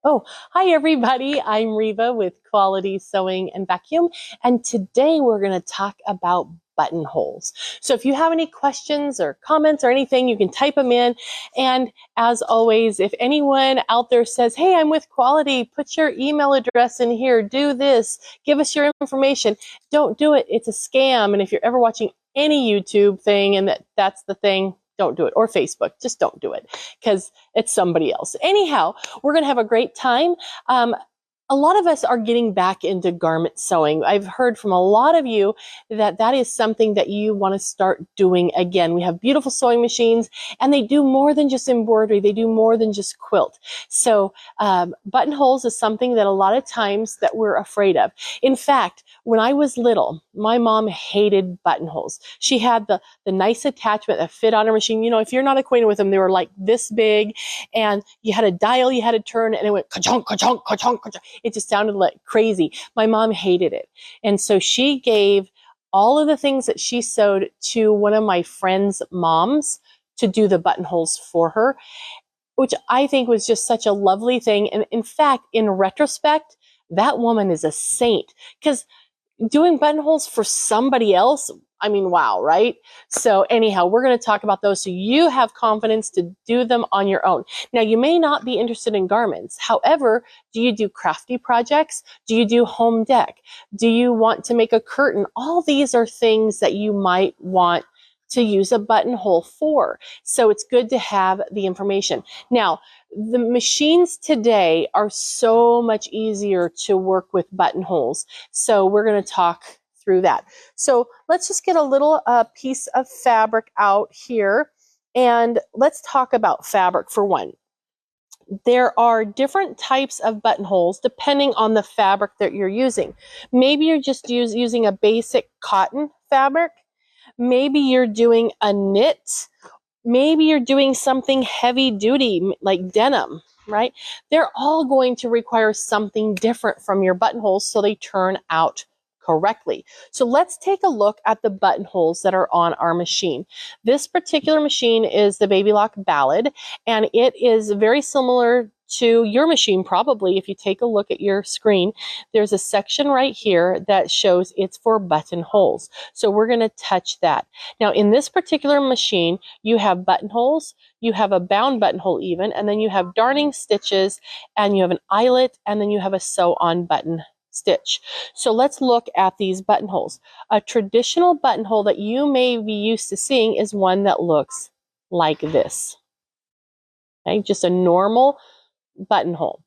Oh, hi everybody. I'm Reva with Quality Sewing and Vacuum, and today we're going to talk about buttonholes. So if you have any questions or comments or anything, you can type them in. And as always, if anyone out there says, hey, I'm with Quality, put your email address in here, do this, give us your information, don't do it. It's a scam. And if you're ever watching any YouTube thing and that's the thing, don't do it. Or Facebook, just don't do it because it's somebody else. Anyhow, we're going to have a great time. A lot of us are getting back into garment sewing. I've heard from a lot of you that that is something that you want to start doing again. We have beautiful sewing machines and they do more than just embroidery. They do more than just quilt. So buttonholes is something that a lot of times that we're afraid of. In fact, when I was little, my mom hated buttonholes. She had the nice attachment that fit on her machine. You know, if you're not acquainted with them, they were like this big and you had a dial you had to turn and it went ka-chonk, ka-chonk, ka-chonk, ka-chonk. It just sounded like crazy. My mom hated it. And so she gave all of the things that she sewed to one of my friend's moms to do the buttonholes for her, which I think was just such a lovely thing. And in fact, in retrospect, that woman is a saint because doing buttonholes for somebody else, I mean, wow, right? So anyhow, we're going to talk about those so you have confidence to do them on your own. Now, you may not be interested in garments. However, do you do crafty projects? Do you do home deck? Do you want to make a curtain? All these are things that you might want to use a buttonhole for. So it's good to have the information. Now, the machines today are so much easier to work with buttonholes. So we're going to talk through that. So let's just get a little piece of fabric out here and let's talk about fabric for one. There are different types of buttonholes depending on the fabric that you're using. Maybe you're just using a basic cotton fabric. Maybe you're doing a knit. Maybe you're doing something heavy duty like denim, right? They're all going to require something different from your buttonholes so they turn out correctly. So let's take a look at the buttonholes that are on our machine. This particular machine is the Baby Lock Ballad, and it is very similar to your machine probably. If you take a look at your screen, there's a section right here that shows it's for buttonholes. So we're going to touch that. Now in this particular machine, you have buttonholes, you have a bound buttonhole even, and then you have darning stitches, and you have an eyelet, and then you have a sew-on button stitch. So let's look at these buttonholes. A traditional buttonhole that you may be used to seeing is one that looks like this. Okay, just a normal buttonhole.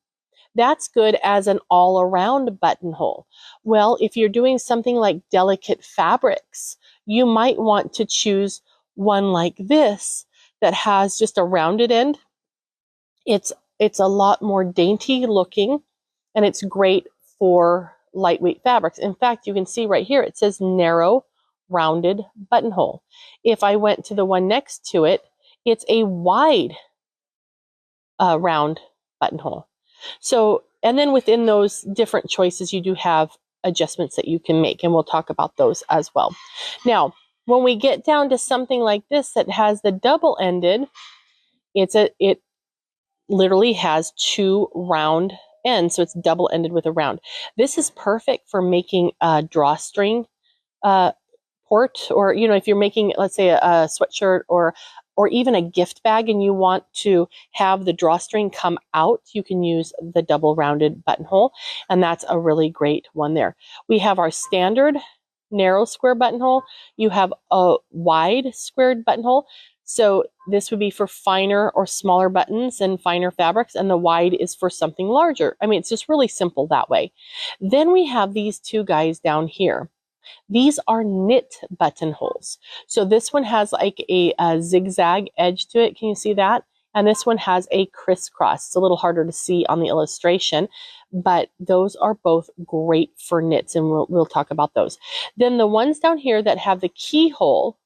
That's good as an all-around buttonhole. Well, if you're doing something like delicate fabrics, you might want to choose one like this that has just a rounded end. It's a lot more dainty looking, and it's great for lightweight fabrics. In fact, you can see right here, it says narrow rounded buttonhole. If I went to the one next to it, it's a wide round buttonhole. So, and then within those different choices, you do have adjustments that you can make, and we'll talk about those as well. Now, when we get down to something like this that has the double-ended, it literally has two round ends, so it's double-ended with a round. This is perfect for making a drawstring port, or if you're making, let's say, a sweatshirt or even a gift bag and you want to have the drawstring come out, you can use the double rounded buttonhole, and that's a really great one there. We have our standard narrow square buttonhole. You have a wide squared buttonhole. So this would be for finer or smaller buttons and finer fabrics, and the wide is for something larger. I mean, it's just really simple that way. Then we have these two guys down here. These are knit buttonholes. So this one has like a zigzag edge to it. Can you see that? And this one has a crisscross. It's a little harder to see on the illustration, but those are both great for knits, and we'll talk about those. Then the ones down here that have the keyhole,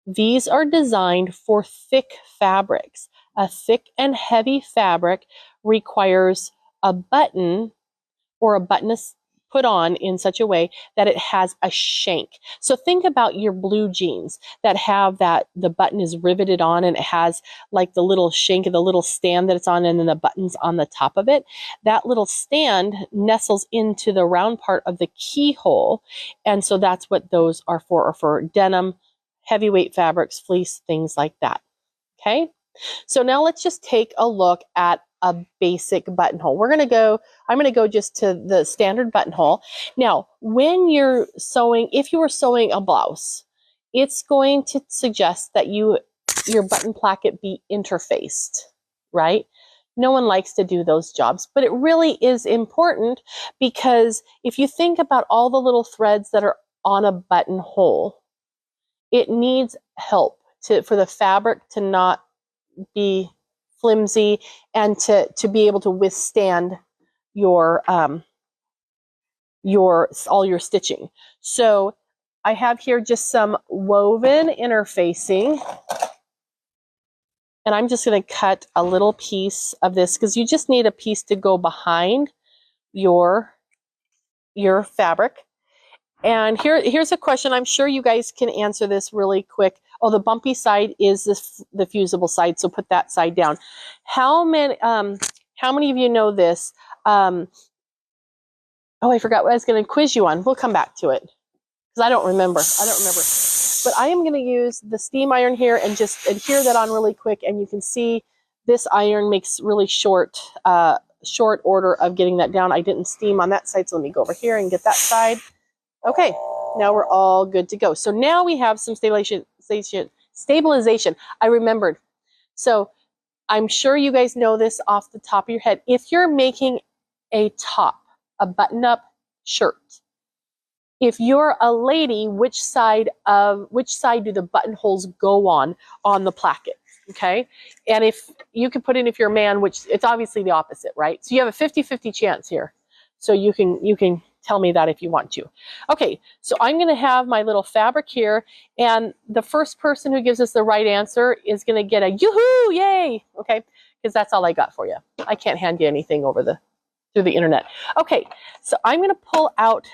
these are designed for thick fabrics. A thick and heavy fabric requires a button or a buttonless put on in such a way that it has a shank. So think about your blue jeans that have that the button is riveted on and it has like the little shank, the little stand that it's on, and then the buttons on the top of it. That little stand nestles into the round part of the keyhole, and so that's what those are for denim, heavyweight fabrics, fleece, things like that. Okay, so now let's just take a look at a basic buttonhole. I'm going to go just to the standard buttonhole. Now, when you're sewing, if you were sewing a blouse, it's going to suggest that your button placket be interfaced, right? No one likes to do those jobs, but it really is important, because if you think about all the little threads that are on a buttonhole, it needs help for the fabric to not be flimsy and to be able to withstand all your stitching. So I have here just some woven interfacing, and I'm just going to cut a little piece of this because you just need a piece to go behind your fabric. And here's a question. I'm sure you guys can answer this really quick. Oh, the bumpy side is the fusible side, so put that side down. How many of you know this? Oh, I forgot what I was going to quiz you on. We'll come back to it because I don't remember. But I am going to use the steam iron here and just adhere that on really quick, and you can see this iron makes really short order of getting that down. I didn't steam on that side, so let me go over here and get that side. Okay, now we're all good to go. So now we have some stabilization. I remembered. So I'm sure you guys know this off the top of your head. If you're making a top, a button-up shirt, if you're a lady, which side do the buttonholes go on the placket? Okay, and if you can put in, if you're a man, which it's obviously the opposite, right? So you have a 50-50 chance here. So you can tell me that if you want to. Okay, so I'm going to have my little fabric here, and the first person who gives us the right answer is going to get a yoo-hoo, yay, okay? Because that's all I got for you. I can't hand you anything through the internet. Okay, so I'm going to pull out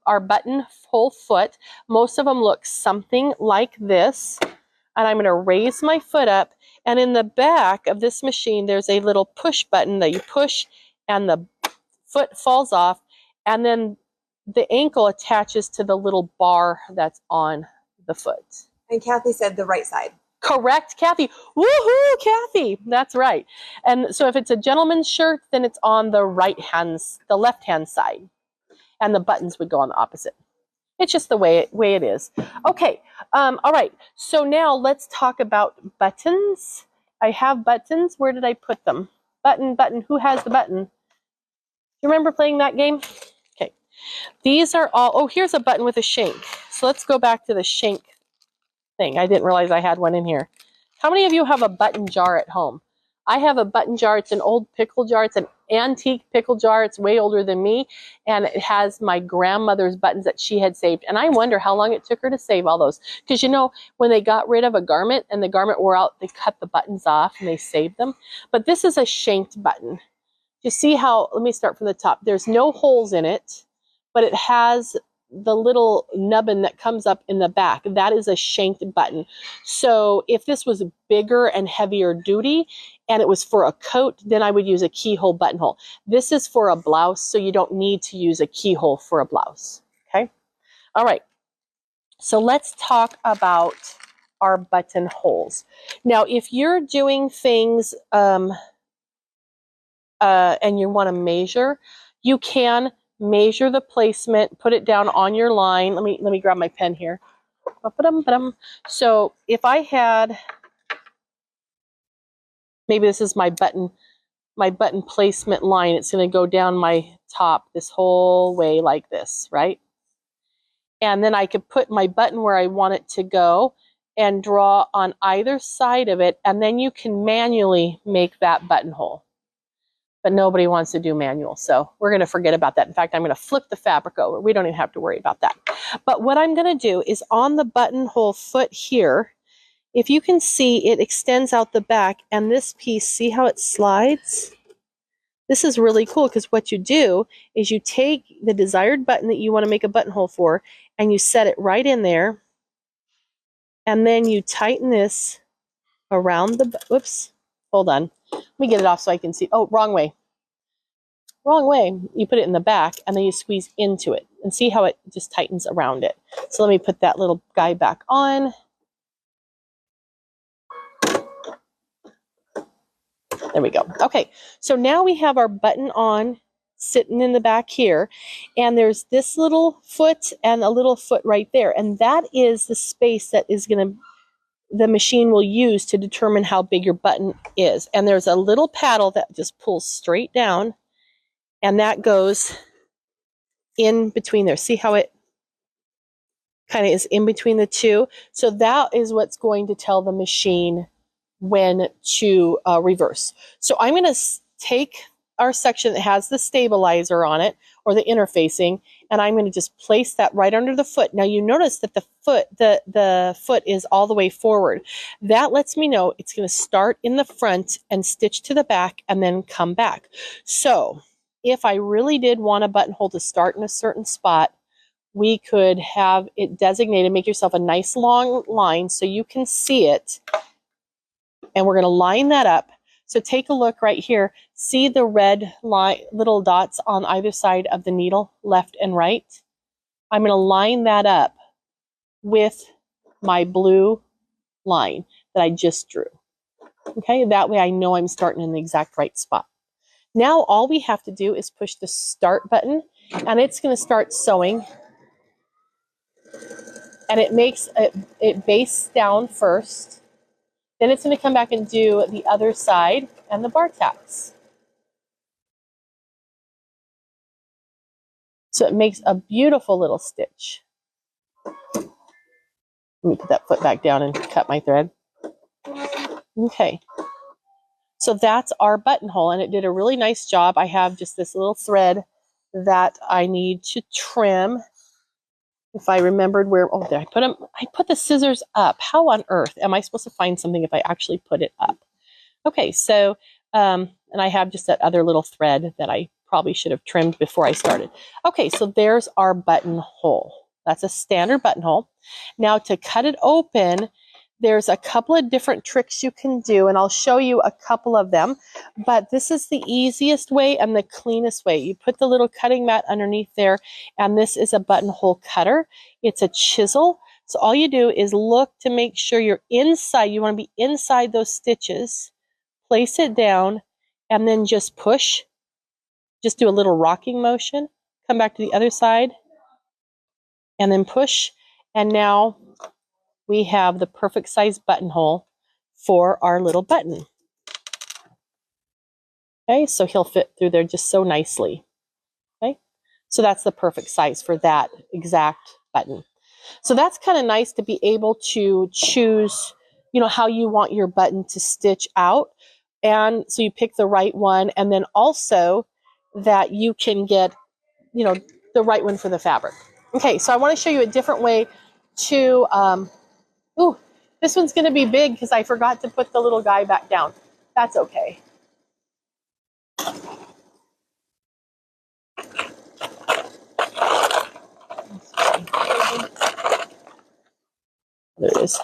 our buttonhole foot. Most of them look something like this, and I'm going to raise my foot up, and in the back of this machine, there's a little push button that you push, and the foot falls off, and then the ankle attaches to the little bar that's on the foot. And Kathy said the right side. Correct, Kathy. Woohoo, Kathy. That's right. And so if it's a gentleman's shirt, then it's on the left-hand side, and the buttons would go on the opposite. It's just the way it is. Okay. All right. So now let's talk about buttons. I have buttons. Where did I put them? Button. Who has the button? Do you remember playing that game? Okay. These are all, oh, here's a button with a shank. So let's go back to the shank thing. I didn't realize I had one in here. How many of you have a button jar at home? I have a button jar. It's an old pickle jar. It's an antique pickle jar. It's way older than me. And it has my grandmother's buttons that she had saved. And I wonder how long it took her to save all those. Because, you know, when they got rid of a garment and the garment wore out, they cut the buttons off and they saved them. But this is a shanked button. You see how, let me start from the top. There's no holes in it, but it has the little nubbin that comes up in the back. That is a shanked button. So if this was bigger and heavier duty and it was for a coat, then I would use a keyhole buttonhole. This is for a blouse, so you don't need to use a keyhole for a blouse. Okay? All right. So let's talk about our buttonholes. Now, if you're doing things and you want to measure, you can measure the placement, put it down on your line. Let me grab my pen here. So if I had, maybe this is my button placement line. It's going to go down my top this whole way like this, right? And then I could put my button where I want it to go and draw on either side of it, and then you can manually make that buttonhole. But nobody wants to do manual, so we're going to forget about that. In fact, I'm going to flip the fabric over. We don't even have to worry about that. But what I'm going to do is on the buttonhole foot here, if you can see, it extends out the back, and this piece, see how it slides? this is really cool because what you do is you take the desired button that you want to make a buttonhole for and you set it right in there, and then you tighten this around the, whoops, hold on. Let me get it off so I can see. Oh, wrong way. Wrong way. You put it in the back and then you squeeze into it and see how it just tightens around it. So let me put that little guy back on. There we go. Okay, so now we have our button on sitting in the back here, and there's this little foot and a little foot right there, and that is the space that is going to, the machine will use to determine how big your button is. And there's a little paddle that just pulls straight down, and that goes in between there. See how it kind of is in between the two? So that is what's going to tell the machine when to reverse. So I'm going to take our section that has the stabilizer on it, or the interfacing, and I'm going to just place that right under the foot. Now you notice that the foot is all the way forward. That lets me know it's going to start in the front and stitch to the back and then come back. So if I really did want a buttonhole to start in a certain spot, we could have it designated. Make yourself a nice long line so you can see it. And we're going to line that up. So take a look right here. See the red line, little dots on either side of the needle, left and right? I'm going to line that up with my blue line that I just drew. Okay, that way I know I'm starting in the exact right spot. Now all we have to do is push the start button, and it's going to start sewing. And it makes it base down first. Then it's going to come back and do the other side and the bar tacks. So it makes a beautiful little stitch. Let me put that foot back down and cut my thread. Okay. So that's our buttonhole, and it did a really nice job. I have just this little thread that I need to trim. If I remembered where, oh, there, I put the scissors up. How on earth am I supposed to find something if I actually put it up? Okay, so, and I have just that other little thread that I probably should have trimmed before I started. Okay, so there's our buttonhole. That's a standard buttonhole. Now to cut it open, there's a couple of different tricks you can do, and I'll show you a couple of them, but this is the easiest way and the cleanest way. You put the little cutting mat underneath there, and this is a buttonhole cutter. It's a chisel. So all you do is look to make sure you're inside. You want to be inside those stitches. Place it down, and then just push. Just do a little rocking motion. Come back to the other side, and then push. And now we have the perfect size buttonhole for our little button. Okay, so he'll fit through there just so nicely. Okay, so that's the perfect size for that exact button. So that's kind of nice to be able to choose, you know, how you want your button to stitch out. And so you pick the right one, and then also that you can get, you know, the right one for the fabric. Okay, so I want to show you a different way to, ooh, this one's going to be big because I forgot to put the little guy back down. That's okay. There it is.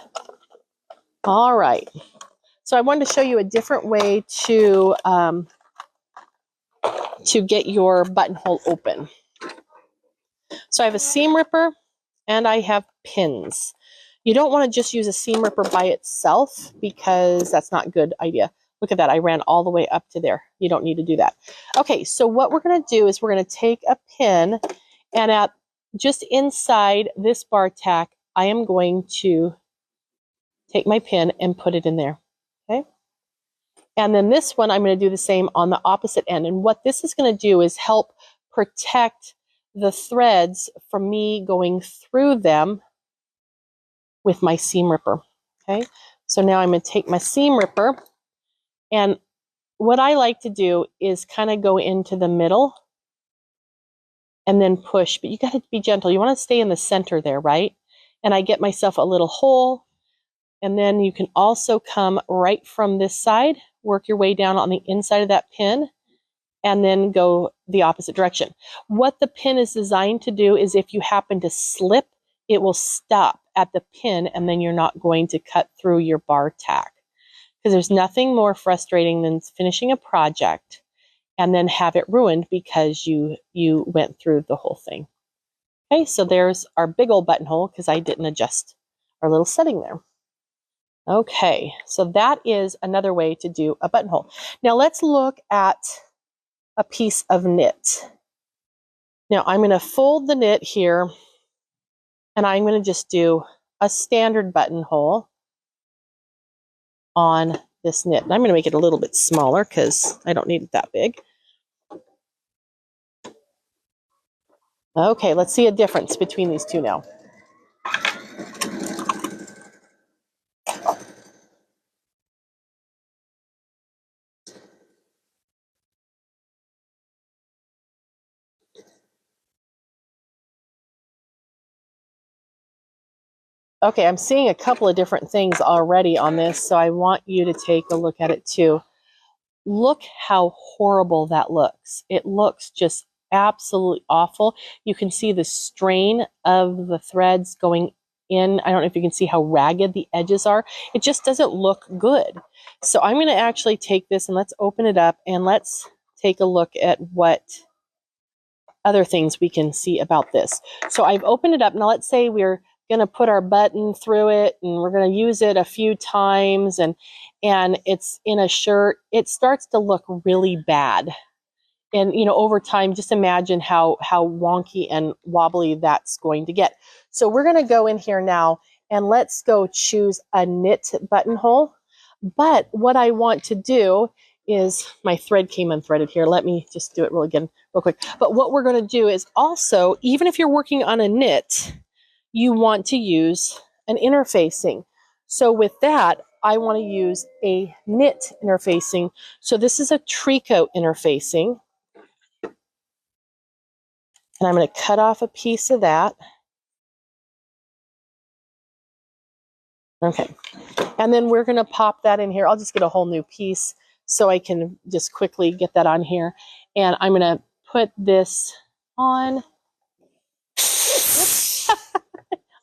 All right. So I wanted to show you a different way to get your buttonhole open. So I have a seam ripper and I have pins. You don't want to just use a seam ripper by itself because that's not a good idea. Look at that. I ran all the way up to there. You don't need to do that. Okay, so what we're going to do is we're going to take a pin, and at just inside this bar tack, I am going to take my pin and put it in there. Okay. And then this one, I'm going to do the same on the opposite end. And what this is going to do is help protect the threads from me going through them with my seam ripper. Okay. So now I'm going to take my seam ripper, and what I like to do is kind of go into the middle and then push, but you got to be gentle. You want to stay in the center there, right? And I get myself a little hole, and then you can also come right from this side, work your way down on the inside of that pin, and then go the opposite direction. What the pin is designed to do is if you happen to slip, it will stop at the pin and then you're not going to cut through your bar tack. Because there's nothing more frustrating than finishing a project and then have it ruined because you went through the whole thing. Okay, so there's our big old buttonhole because I didn't adjust our little setting there. Okay, so that is another way to do a buttonhole. Now let's look at a piece of knit. Now I'm going to fold the knit here and I'm going to just do a standard buttonhole on this knit. And I'm going to make it a little bit smaller because I don't need it that big. Okay, let's see a difference between these two now. Okay, I'm seeing a couple of different things already on this, so I want you to take a look at it too. Look how horrible that looks. It looks just absolutely awful. You can see the strain of the threads going in. I don't know if you can see how ragged the edges are. It just doesn't look good. So I'm going to actually take this and let's open it up and let's take a look at what other things we can see about this. So I've opened it up. Now let's say we're going to put our button through it and we're going to use it a few times and it's in a shirt. It starts to look really bad. And, you know, over time, just imagine how wonky and wobbly that's going to get. So we're going to go in here now and let's go choose a knit buttonhole. But what I want to do is, my thread came unthreaded here. Let me just do it real quick. But what we're going to do is also, even if you're working on a knit, you want to use an interfacing. So with that, I want to use a knit interfacing. So this is a tricot interfacing. And I'm going to cut off a piece of that. Okay. And then we're going to pop that in here. I'll just get a whole new piece so I can just quickly get that on here. And I'm going to put this on.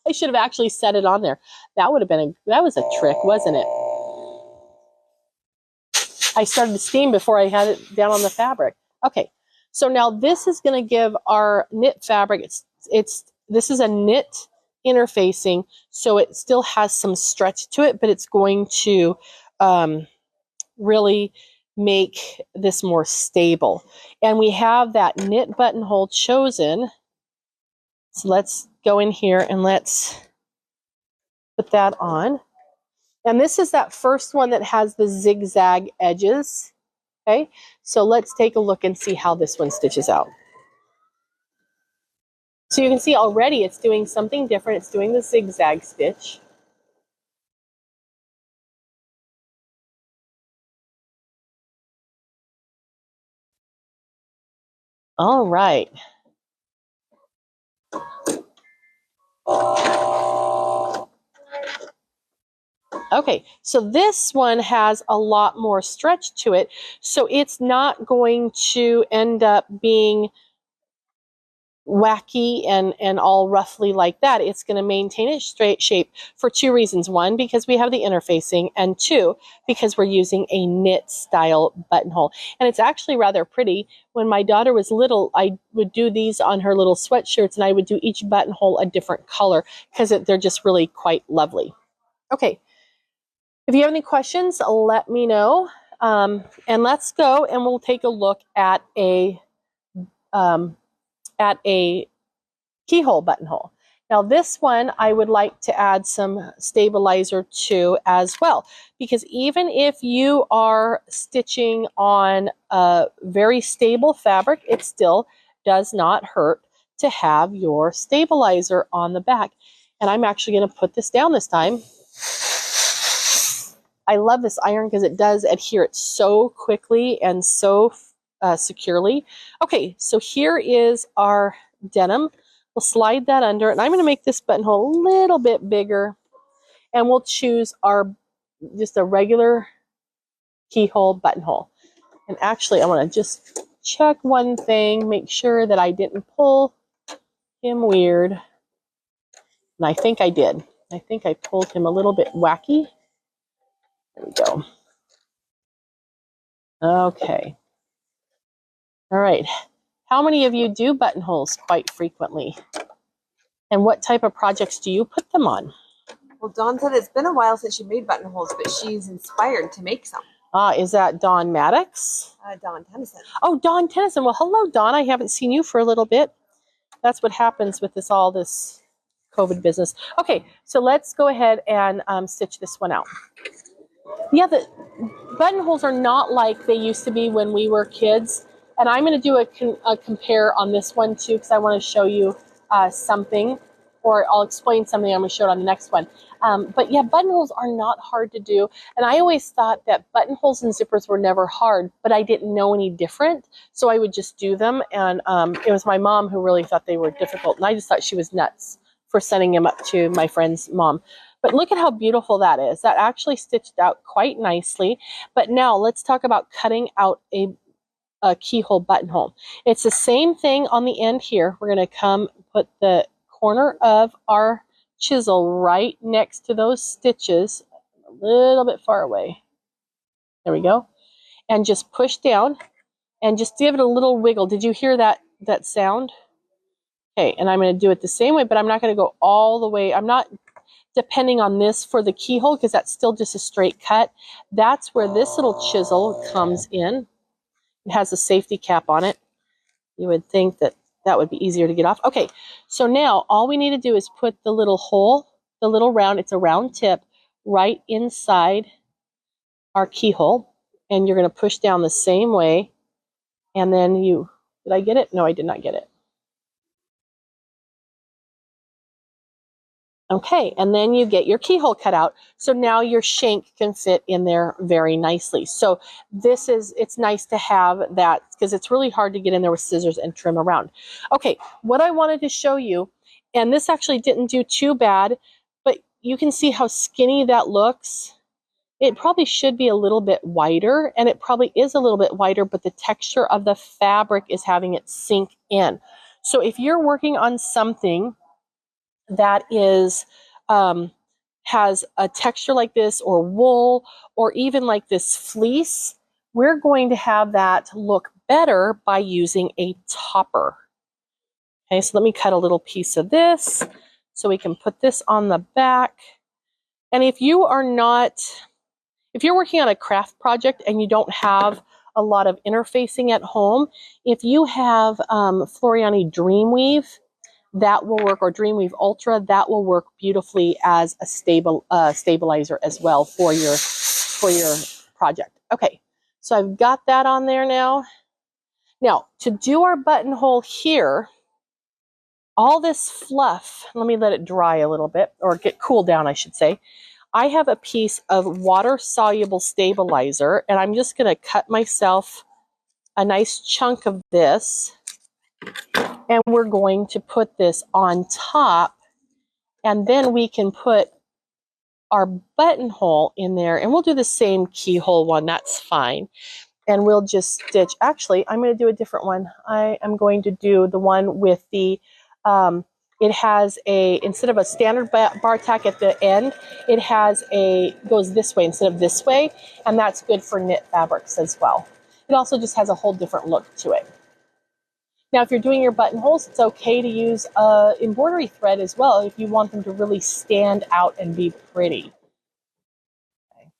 I should have actually set it on there. That would have been that was a trick, wasn't it? I started the steam before I had it down on the fabric. Okay. So now this is going to give our knit fabric, this is a knit interfacing, so it still has some stretch to it, but it's going to really make this more stable. And we have that knit buttonhole chosen. So let's go in here and let's put that on. And this is that first one that has the zigzag edges. Okay, so let's take a look and see how this one stitches out. So you can see already it's doing something different. It's doing the zigzag stitch. All right. Okay, so this one has a lot more stretch to it, so it's not going to end up being wacky and all roughly like that. It's going to maintain its straight shape for two reasons. One, because we have the interfacing, and two, because we're using a knit style buttonhole. And it's actually rather pretty. When my daughter was little, I would do these on her little sweatshirts, and I would do each buttonhole a different color because they're just really quite lovely. Okay. If you have any questions, let me know. And let's go and we'll take a look at a keyhole buttonhole. Now this one I would like to add some stabilizer to as well, because even if you are stitching on a very stable fabric, it still does not hurt to have your stabilizer on the back. And I'm actually going to put this down this time. I love this iron because it does adhere it so quickly and so securely. Okay, so here is our denim. We'll slide that under, and I'm going to make this buttonhole a little bit bigger, and we'll choose our just a regular keyhole buttonhole. And actually, I want to just check one thing, make sure that I didn't pull him weird. And I think I did. I think I pulled him a little bit wacky. There we go. Okay. All right. How many of you do buttonholes quite frequently? And what type of projects do you put them on? Well, Dawn said it's been a while since she made buttonholes, but she's inspired to make some. Is that Dawn Maddox? Dawn Tennyson. Oh, Dawn Tennyson. Well, hello, Dawn. I haven't seen you for a little bit. That's what happens with all this COVID business. Okay, so let's go ahead and stitch this one out. Yeah, the buttonholes are not like they used to be when we were kids. And I'm going to do a compare on this one too, because I want to show you something, or I'll explain something I'm going to show it on the next one. But yeah, buttonholes are not hard to do. And I always thought that buttonholes and zippers were never hard, but I didn't know any different. So I would just do them. And it was my mom who really thought they were difficult. And I just thought she was nuts for sending them up to my friend's mom. But look at how beautiful that is. That actually stitched out quite nicely. But now let's talk about cutting out a keyhole buttonhole. It's the same thing on the end here. We're going to come put the corner of our chisel right next to those stitches, a little bit far away. There we go. And just push down and just give it a little wiggle. Did you hear that sound? Okay, and I'm going to do it the same way, but I'm not going to go all the way. I'm not depending on this for the keyhole because that's still just a straight cut. That's where this little chisel comes in. It has a safety cap on it. You would think that would be easier to get off. Okay, so now all we need to do is put the little hole, the little round, it's a round tip, right inside our keyhole. And you're going to push down the same way. And then did I get it? No, I did not get it. Okay, and then you get your keyhole cut out. So now your shank can fit in there very nicely. So it's nice to have that because it's really hard to get in there with scissors and trim around. Okay, what I wanted to show you, and this actually didn't do too bad, but you can see how skinny that looks. It probably should be a little bit wider, and it probably is a little bit wider, but the texture of the fabric is having it sink in. So if you're working on something that is has a texture like this, or wool, or even like this fleece, we're going to have that look better by using a topper. Okay, so let me cut a little piece of this so we can put this on the back. And if you're working on a craft project and you don't have a lot of interfacing at home, if you have Floriani Dreamweave, that will work, or Dreamweave Ultra, that will work beautifully as a stabilizer as well for your project. Okay, so I've got that on there now. Now, to do our buttonhole here, all this fluff, let me let it dry a little bit, or get cool down, I should say. I have a piece of water-soluble stabilizer, and I'm just going to cut myself a nice chunk of this. And we're going to put this on top, and then we can put our buttonhole in there, and we'll do the same keyhole one, that's fine. And we'll just stitch, actually, I'm going to do a different one. I am going to do the one with the, it has instead of a standard bar tack at the end, goes this way instead of this way, and that's good for knit fabrics as well. It also just has a whole different look to it. Now, if you're doing your buttonholes, it's okay to use embroidery thread as well if you want them to really stand out and be pretty. Okay.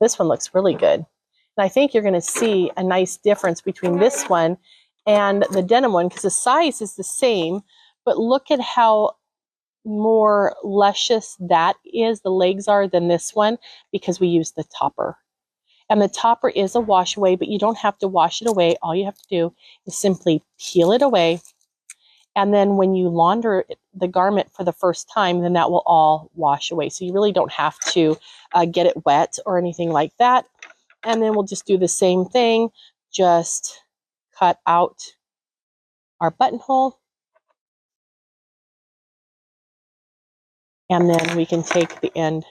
This one looks really good. And I think you're going to see a nice difference between this one and the denim one because the size is the same, but look at how more luscious that is, the legs are, than this one because we use the topper. And the topper is a wash away, but you don't have to wash it away. All you have to do is simply peel it away. And then when you launder the garment for the first time, then that will all wash away. So you really don't have to get it wet or anything like that. And then we'll just do the same thing. Just cut out our buttonhole. And then we can take the end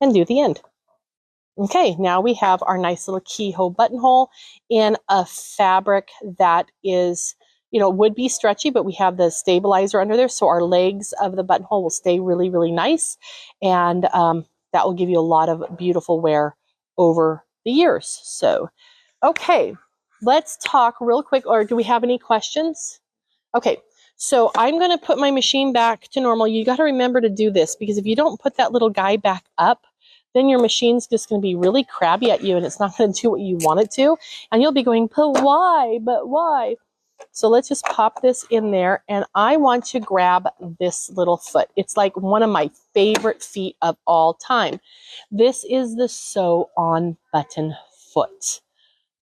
and do the end. Okay, now we have our nice little keyhole buttonhole in a fabric that is, would be stretchy, but we have the stabilizer under there, so our legs of the buttonhole will stay really, really nice, and that will give you a lot of beautiful wear over the years. So, okay, let's talk real quick, or do we have any questions? Okay, so I'm going to put my machine back to normal. You got to remember to do this, because if you don't put that little guy back up, then your machine's just going to be really crabby at you, and it's not going to do what you want it to. And you'll be going, but why? But why? So let's just pop this in there, and I want to grab this little foot. It's like one of my favorite feet of all time. This is the sew on button foot.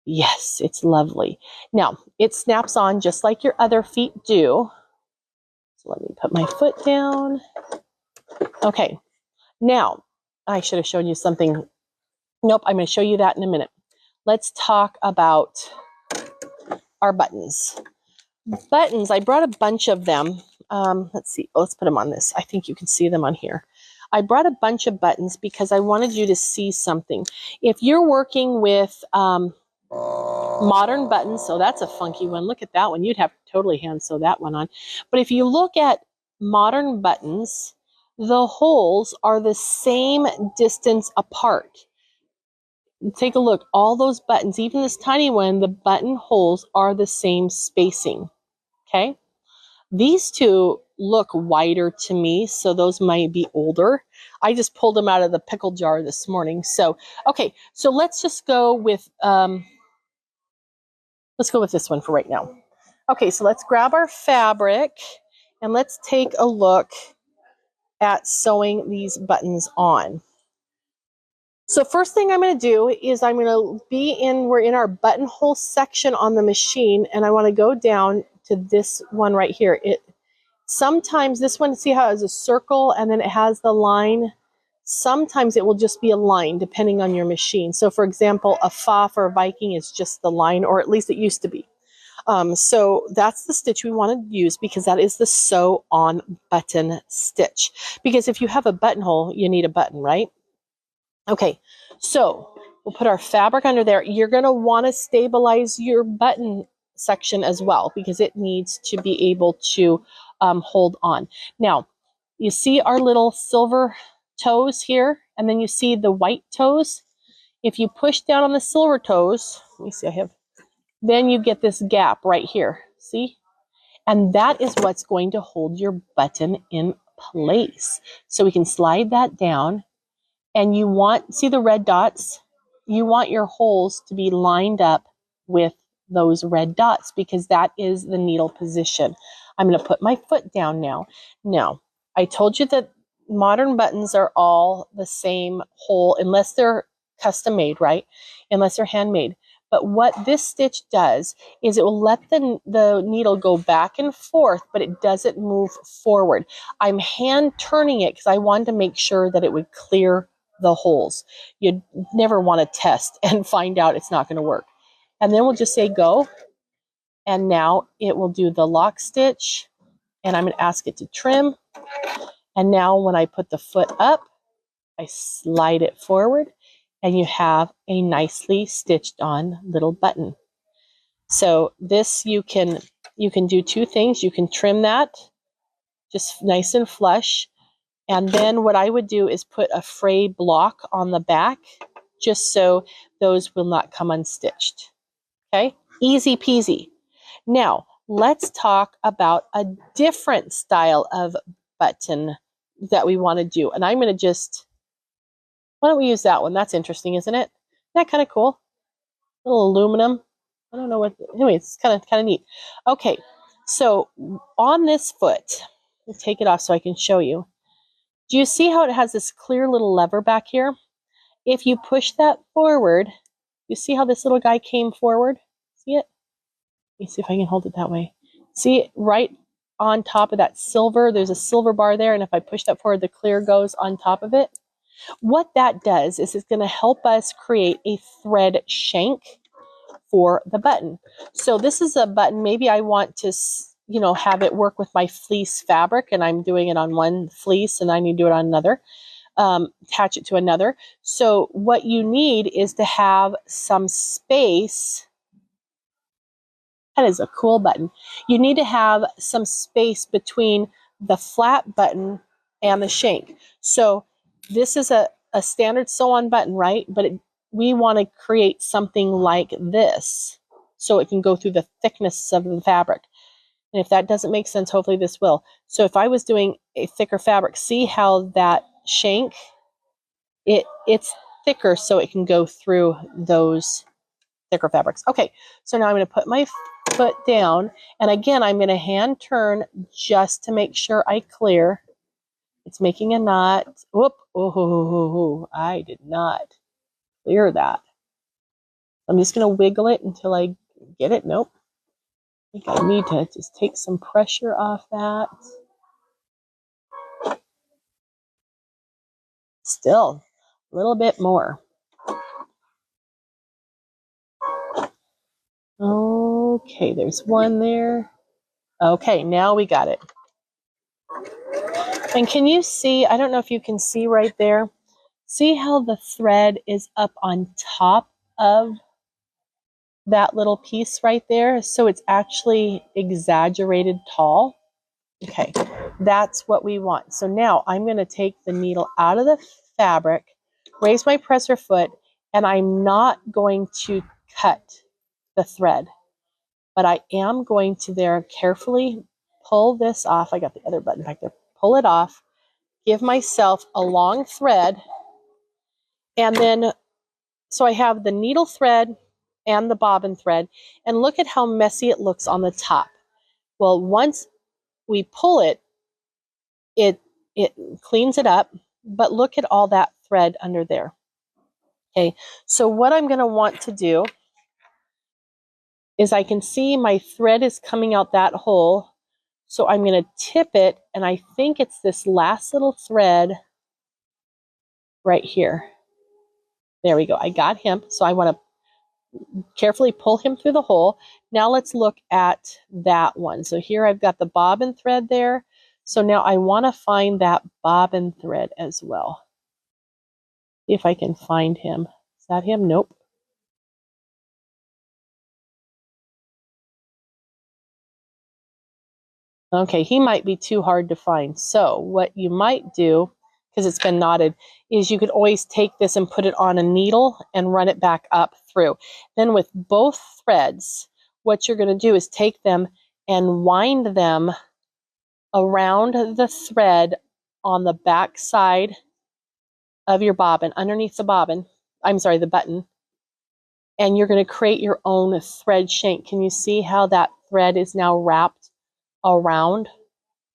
Yes, it's lovely. Now, it snaps on just like your other feet do. So let me put my foot down. Okay, now, I should have shown you something. Nope, I'm going to show you that in a minute. Let's talk about our buttons. Buttons, I brought a bunch of them. Let's see, let's put them on this. I think you can see them on here. I brought a bunch of buttons because I wanted you to see something. If you're working with modern buttons, so that's a funky one. Look at that one. You'd have to totally hand sew that one on. But if you look at modern buttons, the holes are the same distance apart. Take a look. All those buttons, even this tiny one, the button holes are the same spacing. Okay? These two look wider to me, so those might be older. I just pulled them out of the pickle jar this morning. So, okay, so let's just go with this one for right now. Okay, so let's grab our fabric and let's take a look at sewing these buttons on. So first thing I'm going to do is we're in our buttonhole section on the machine, and I want to go down to this one right here. Sometimes this one, see how it has a circle and then it has the line? Sometimes it will just be a line depending on your machine. So for example, a fa for a Viking is just the line, or at least it used to be. So that's the stitch we want to use, because that is the sew on button stitch. Because if you have a buttonhole, you need a button, right? Okay, so we'll put our fabric under there. You're going to want to stabilize your button section as well, because it needs to be able to hold on. Now, you see our little silver toes here, and then you see the white toes. If you push down on the silver toes, let me see, then you get this gap right here, see? And that is what's going to hold your button in place. So we can slide that down. And see the red dots? You want your holes to be lined up with those red dots, because that is the needle position. I'm going to put my foot down now. Now, I told you that modern buttons are all the same hole, unless they're custom made, right? Unless they're handmade. But what this stitch does is it will let the needle go back and forth, but it doesn't move forward. I'm hand turning it because I wanted to make sure that it would clear the holes. You'd never want to test and find out it's not going to work. And then we'll just say go. And now it will do the lock stitch. And I'm going to ask it to trim. And now when I put the foot up, I slide it forward, and you have a nicely stitched on little button. So this you can do two things. You can trim that just nice and flush. And then what I would do is put a fray block on the back, just so those will not come unstitched. Okay, easy peasy. Now, let's talk about a different style of button that we want to do. And I'm going to why don't we use that one? That's interesting, isn't it? Isn't that kind of cool? A little aluminum. I don't know anyway, it's kind of neat. Okay, so on this foot, I'll take it off so I can show you. Do you see how it has this clear little lever back here? If you push that forward, you see how this little guy came forward? See it? Let me see if I can hold it that way. See it right on top of that silver? There's a silver bar there, and if I push that forward, the clear goes on top of it. What that does is it's going to help us create a thread shank for the button. So this is a button, maybe I want to have it work with my fleece fabric, and I'm doing it on one fleece and I need to do it on another. attach it to another. So what you need is to have some space. That is a cool button. You need to have some space between the flat button and the shank. So this is a standard sew-on button, right? But we want to create something like this so it can go through the thickness of the fabric. And if that doesn't make sense, hopefully this will. So if I was doing a thicker fabric, see how that shank, it's thicker so it can go through those thicker fabrics. Okay, so now I'm going to put my foot down, and again I'm going to hand turn just to make sure I clear. It's making a knot. Whoop! Oh, I did not clear that. I'm just going to wiggle it until I get it. Nope. I think I need to just take some pressure off that. Still a little bit more. Okay, there's one there. Okay, now we got it. And can you see, I don't know if you can see right there, see how the thread is up on top of that little piece right there? So it's actually exaggerated tall. Okay, that's what we want. So now I'm going to take the needle out of the fabric, raise my presser foot, and I'm not going to cut the thread, but I am going to there carefully pull this off. I got the other button back there. Pull it off, give myself a long thread, and then so I have the needle thread and the bobbin thread, and look at how messy it looks on the top. Well, once we pull it, it cleans it up, but look at all that thread under there. Okay, so what I'm going to want to do is I can see my thread is coming out that hole, so I'm going to tip it, and I think it's this last little thread right here. There we go. I got him, so I want to carefully pull him through the hole. Now let's look at that one. So here I've got the bobbin thread there. So now I want to find that bobbin thread as well. See if I can find him. Is that him? Nope. Okay, he might be too hard to find. So what you might do, because it's been knotted, is you could always take this and put it on a needle and run it back up through. Then with both threads, what you're going to do is take them and wind them around the thread on the back side of your bobbin, underneath the bobbin, I'm sorry, the button, and you're going to create your own thread shank. Can you see how that thread is now wrapped around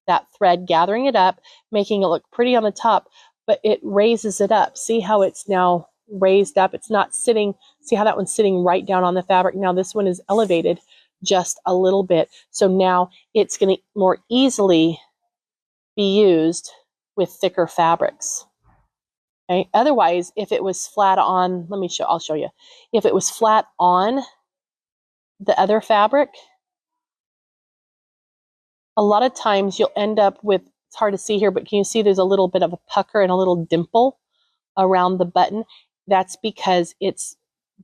that thread, gathering it up, making it look pretty on the top, but it raises it up. See how it's now raised up? It's not sitting, see how that one's sitting right down on the fabric? Now this one is elevated just a little bit. So now it's going to more easily be used with thicker fabrics. Okay. Otherwise, if it was flat on, I'll show you. If it was flat on the other fabric, a lot of times you'll end up with, it's hard to see here, but can you see there's a little bit of a pucker and a little dimple around the button? That's because it's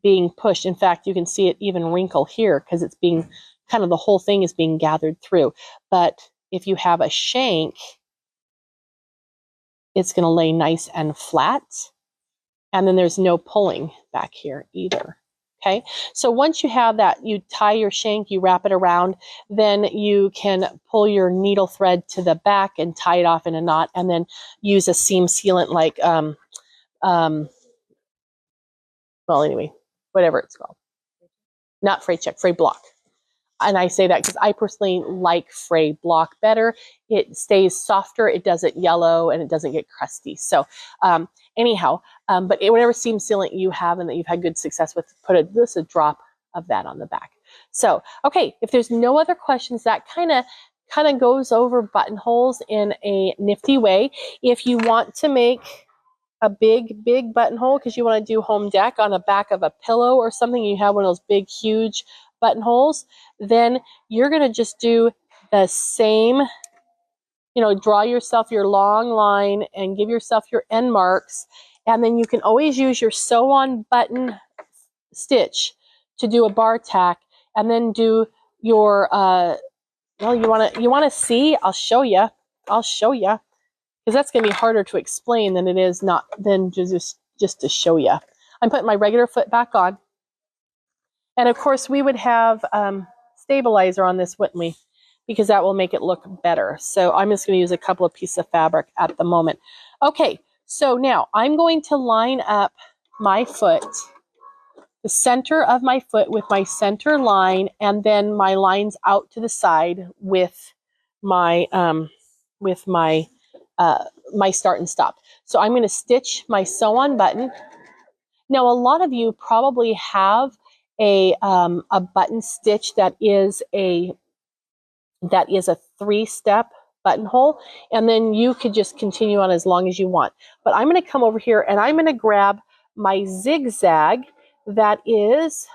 being pushed. In fact, you can see it even wrinkle here because it's being, kind of the whole thing is being gathered through. But if you have a shank, it's going to lay nice and flat. And then there's no pulling back here either. Okay, so once you have that, you tie your shank, you wrap it around, then you can pull your needle thread to the back and tie it off in a knot, and then use a seam sealant like, well, anyway, whatever it's called. Not fray check, fray block. And I say that because I personally like fray block better. It stays softer, it doesn't yellow, and it doesn't get crusty. So anyhow, but whatever seam sealant you have and that you've had good success with, put just a drop of that on the back. So, okay, if there's no other questions, that kind of goes over buttonholes in a nifty way. If you want to make a big buttonhole because you want to do home deck on the back of a pillow or something, you have one of those big, huge buttonholes, then you're going to just do the same, you know, draw yourself your long line and give yourself your end marks. And then you can always use your sew on button stitch to do a bar tack, and then do your well, you want to see, I'll show you because that's going to be harder to explain than it is not than just to show you. I'm putting my regular foot back on, and of course we would have stabilizer on this, wouldn't we, because that will make it look better. So I'm just going to use a couple of pieces of fabric at the moment. Okay, so now I'm going to line up my foot, the center of my foot with my center line, and then my lines out to the side with my my start and stop. So I'm going to stitch my sew on button. Now a lot of you probably have a button stitch that is a 3-step buttonhole, and then you could just continue on as long as you want. But I'm going to come over here and I'm going to grab my zigzag that is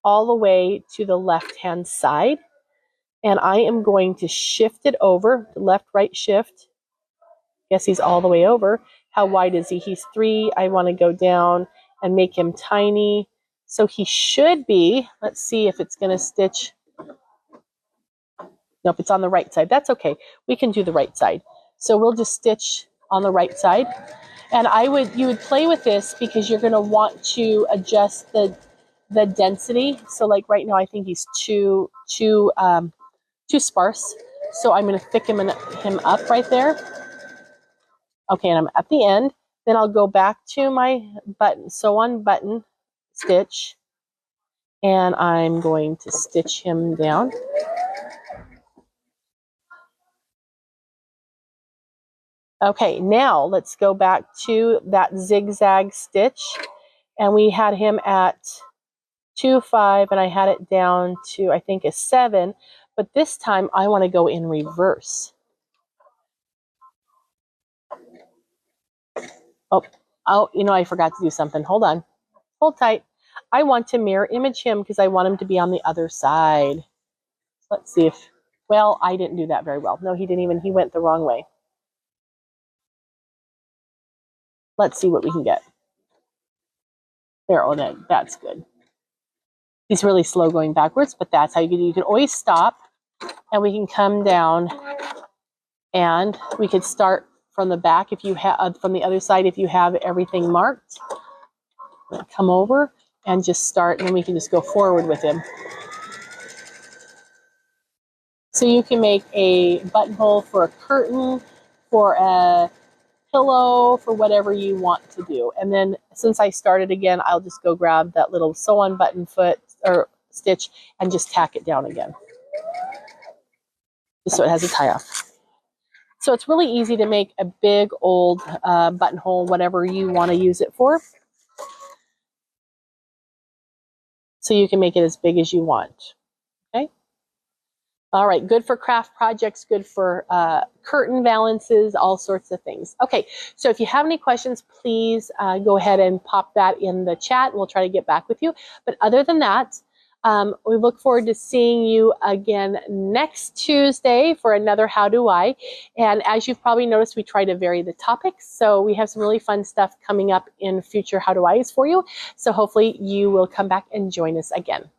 all the way to the left-hand side, and I am going to shift it over, left, right, shift. Guess he's all the way over. How wide is he? He's 3. I want to go down and make him tiny. So he should be, let's see if it's going to stitch. Nope, it's on the right side. That's okay. We can do the right side. So we'll just stitch on the right side. And you would play with this because you're going to want to adjust the density. So like right now, I think he's too sparse. So I'm going to thicken him up right there. Okay, and I'm at the end. Then I'll go back to my sew on button stitch, and I'm going to stitch him down. Okay, now let's go back to that zigzag stitch, and we had him at 2-5, and I had it down to, I think, a 7, but this time I want to go in reverse. Oh, you know, I forgot to do something. Hold on. Hold tight. I want to mirror image him because I want him to be on the other side. Let's see if, well, I didn't do that very well. No, he didn't even, he went the wrong way. Let's see what we can get. There, oh, that's good. He's really slow going backwards, but that's how you can always stop, and we can come down, and we could start from the back if you have, from the other side if you have everything marked. Come over and just start, and then we can just go forward with him. So you can make a buttonhole for a curtain, for a pillow, for whatever you want to do. And then since I started again, I'll just go grab that little sew on button foot or stitch and just tack it down again, just so it has a tie off. So it's really easy to make a big old buttonhole, whatever you want to use it for. So you can make it as big as you want. Okay. All right, good for craft projects, good for curtain valances, all sorts of things. Okay, so if you have any questions, please go ahead and pop that in the chat, and we'll try to get back with you. But other than that, we look forward to seeing you again next Tuesday for another How Do I. And as you've probably noticed, we try to vary the topics. So we have some really fun stuff coming up in future How Do I's for you. So hopefully you will come back and join us again.